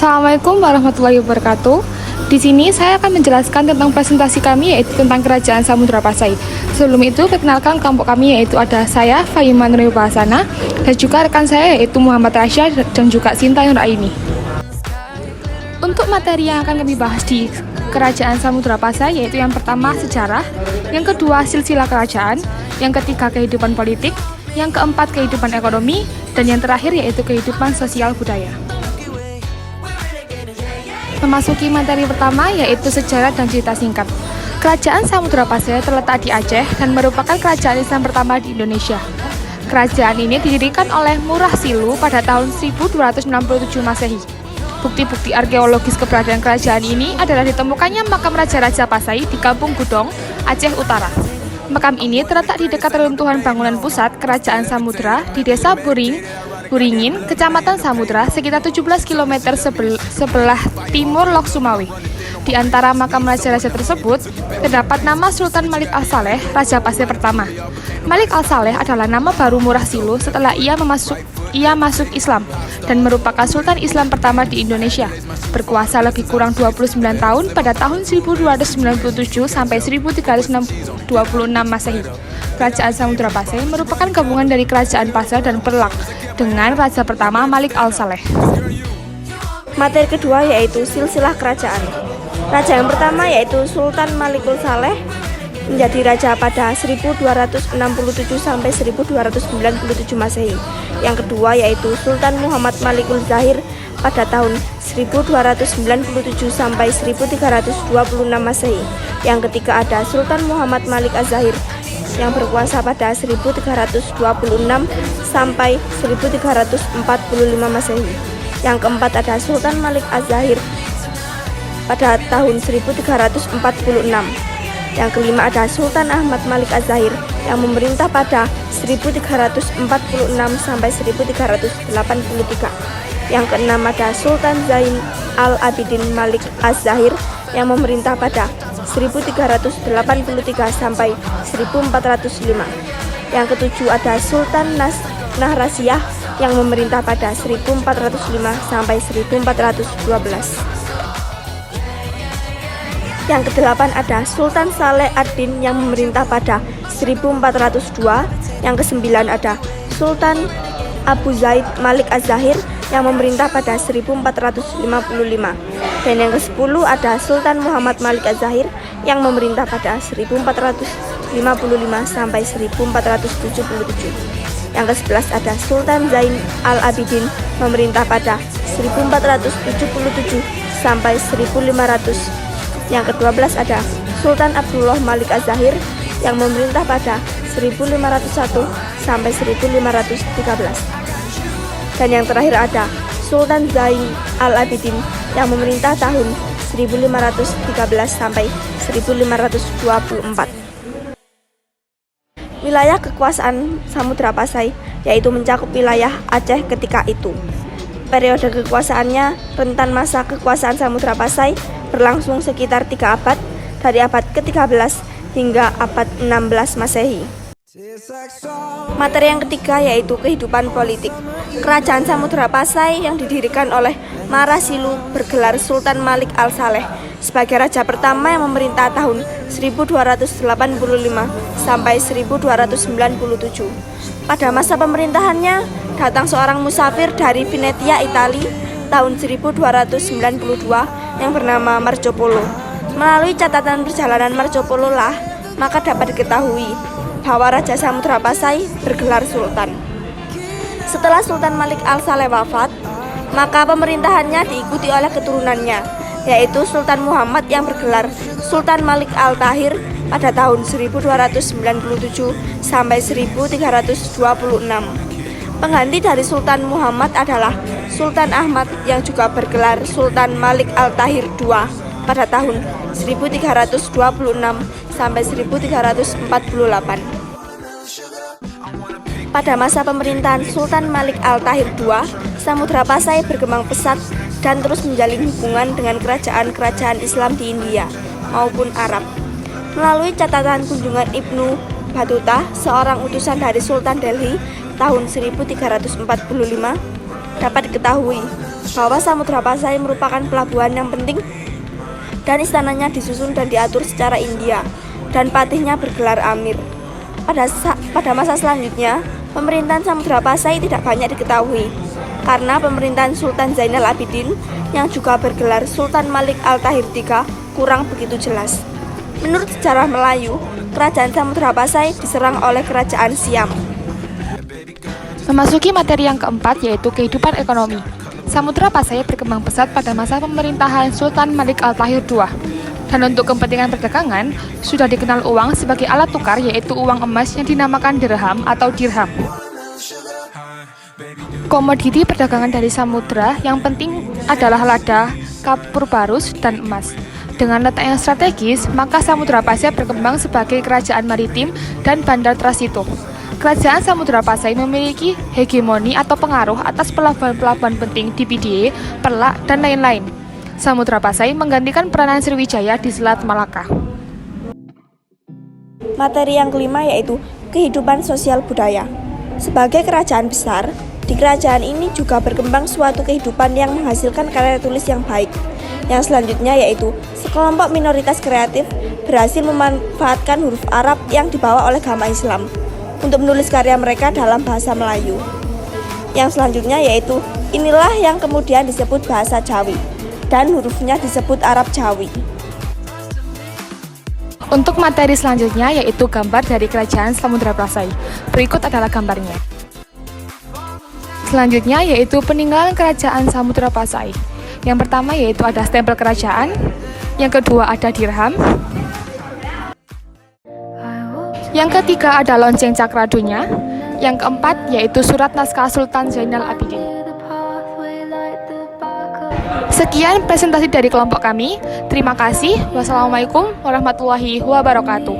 Assalamualaikum warahmatullahi wabarakatuh. Di sini saya akan menjelaskan tentang presentasi kami, yaitu tentang Kerajaan Samudra Pasai. Sebelum itu, perkenalkan kelompok kami, yaitu ada saya, Fahima Nurul Bahasana, dan juga rekan saya, yaitu Muhammad Rasya dan juga Sinta Nur Aini. Untuk materi yang akan kami bahas di Kerajaan Samudra Pasai, yaitu yang pertama sejarah, yang kedua silsilah kerajaan, yang ketiga kehidupan politik, yang keempat kehidupan ekonomi, dan yang terakhir yaitu kehidupan sosial budaya. Memasuki materi pertama yaitu sejarah dan cerita singkat. Kerajaan Samudra Pasai terletak di Aceh dan merupakan kerajaan Islam pertama di Indonesia. Kerajaan ini didirikan oleh Murah Silu pada tahun 1267 Masehi. Bukti-bukti arkeologis keberadaan kerajaan ini adalah ditemukannya makam Raja-Raja Pasai di Kampung Gudong, Aceh Utara. Makam ini terletak di dekat reruntuhan bangunan pusat Kerajaan Samudra di Desa Buringin, Kecamatan Samudra, sekitar 17 km sebelah timur Lok Sumawe. Di antara makam raja-raja tersebut, terdapat nama Sultan Malik Al-Saleh, Raja Pasai pertama. Malik Al-Saleh adalah nama baru Murah Silu setelah ia masuk Islam dan merupakan Sultan Islam pertama di Indonesia. Berkuasa lebih kurang 29 tahun pada tahun 1297 sampai 1326 Masehi. Kerajaan Samudra Pasai merupakan gabungan dari Kerajaan Pasai dan Perlak dengan Raja pertama Malik Al-Saleh. Materi kedua yaitu silsilah kerajaan. Raja yang pertama yaitu Sultan Malik Al-Saleh menjadi raja pada 1267 sampai 1297 Masehi. Yang kedua yaitu Sultan Muhammad Malik Al-Zahir pada tahun 1297 sampai 1326 Masehi. Yang ketiga ada Sultan Muhammad Malik Al-Zahir yang berkuasa pada 1326 sampai 1345 Masehi. Yang keempat ada Sultan Malik Az-Zahir pada tahun 1346. Yang kelima ada Sultan Ahmad Malik Az-Zahir yang memerintah pada 1346 sampai 1383. Yang keenam ada Sultan Zain Al-Abidin Malik Az-Zahir yang memerintah pada 1383 sampai 1405. Yang ketujuh ada Sultan Nahrasiyah yang memerintah pada 1405 sampai 1412. Yang kedelapan ada Sultan Saleh ad-Din yang memerintah pada 1402. Yang kesembilan ada Sultan Abu Zaid Malik Az-Zahir yang memerintah pada 1455. Dan yang ke-10 ada Sultan Muhammad Malik Az-Zahir yang memerintah pada 1455 sampai 1477. Yang ke-11 ada Sultan Zain Al-Abidin memerintah pada 1477 sampai 1500. Yang ke-12 ada Sultan Abdullah Malik Az-Zahir yang memerintah pada 1501 sampai 1513. Dan yang terakhir ada Sultan Zain Al-Abidin yang memerintah tahun 1513 sampai 1524. Wilayah kekuasaan Samudra Pasai yaitu mencakup wilayah Aceh ketika itu. Periode kekuasaannya, rentan masa kekuasaan Samudra Pasai berlangsung sekitar 3 abad, dari abad ke-13 hingga abad 16 Masehi. Materi yang ketiga yaitu kehidupan politik. Kerajaan Samudra Pasai yang didirikan oleh Murah Silu bergelar Sultan Malik Al-Saleh sebagai raja pertama yang memerintah tahun 1285 sampai 1297. Pada masa pemerintahannya, datang seorang musafir dari Venetia, Italia tahun 1292 yang bernama Marco Polo. Melalui catatan perjalanan Marco Polo lah, maka dapat diketahui bahwa Raja Samudra Pasai bergelar Sultan. Setelah Sultan Malik Al-Saleh wafat, maka pemerintahannya diikuti oleh keturunannya, yaitu Sultan Muhammad yang bergelar Sultan Malik Al-Tahir pada tahun 1297 sampai 1326. Pengganti dari Sultan Muhammad adalah Sultan Ahmad yang juga bergelar Sultan Malik Al-Tahir II pada tahun 1326 sampai 1348. Pada masa pemerintahan Sultan Malik Al-Tahir II, Samudra Pasai berkembang pesat dan terus menjalin hubungan dengan kerajaan-kerajaan Islam di India maupun Arab. Melalui catatan kunjungan Ibnu Battuta, seorang utusan dari Sultan Delhi tahun 1345, dapat diketahui bahwa Samudra Pasai merupakan pelabuhan yang penting dan istananya disusun dan diatur secara India dan patihnya bergelar Amir. Pada masa selanjutnya, pemerintahan Samudra Pasai tidak banyak diketahui karena pemerintahan Sultan Zainal Abidin yang juga bergelar Sultan Malik Al-Tahir III kurang begitu jelas. Menurut sejarah Melayu, kerajaan Samudra Pasai diserang oleh kerajaan Siam. Memasuki materi yang keempat yaitu kehidupan ekonomi. Samudra Pasai berkembang pesat pada masa pemerintahan Sultan Malik Al-Tahir II. Dan untuk kepentingan perdagangan, sudah dikenal uang sebagai alat tukar yaitu uang emas yang dinamakan dirham atau dirham. Komoditi perdagangan dari samudra yang penting adalah lada, kapur barus, dan emas. Dengan letak yang strategis, maka Samudra Pasai berkembang sebagai kerajaan maritim dan bandar transito. Kerajaan Samudra Pasai memiliki hegemoni atau pengaruh atas pelabuhan-pelabuhan penting di Pidie, Perlak, dan lain-lain. Samudra Pasai menggantikan peranan Sriwijaya di Selat Malaka. Materi yang kelima yaitu kehidupan sosial budaya. Sebagai kerajaan besar, di kerajaan ini juga berkembang suatu kehidupan yang menghasilkan karya tulis yang baik. Yang selanjutnya yaitu sekelompok minoritas kreatif berhasil memanfaatkan huruf Arab yang dibawa oleh agama Islam untuk menulis karya mereka dalam bahasa Melayu. Yang selanjutnya yaitu inilah yang kemudian disebut bahasa Jawi dan hurufnya disebut Arab Jawi. Untuk materi selanjutnya yaitu gambar dari kerajaan Samudra Pasai. Berikut adalah gambarnya. Selanjutnya yaitu peninggalan kerajaan Samudra Pasai. Yang pertama yaitu ada stempel kerajaan, yang kedua ada dirham, yang ketiga ada lonceng cakradunya, yang keempat yaitu surat naskah Sultan Zainal Abidin. Sekian presentasi dari kelompok kami. Terima kasih. Wassalamualaikum warahmatullahi wabarakatuh.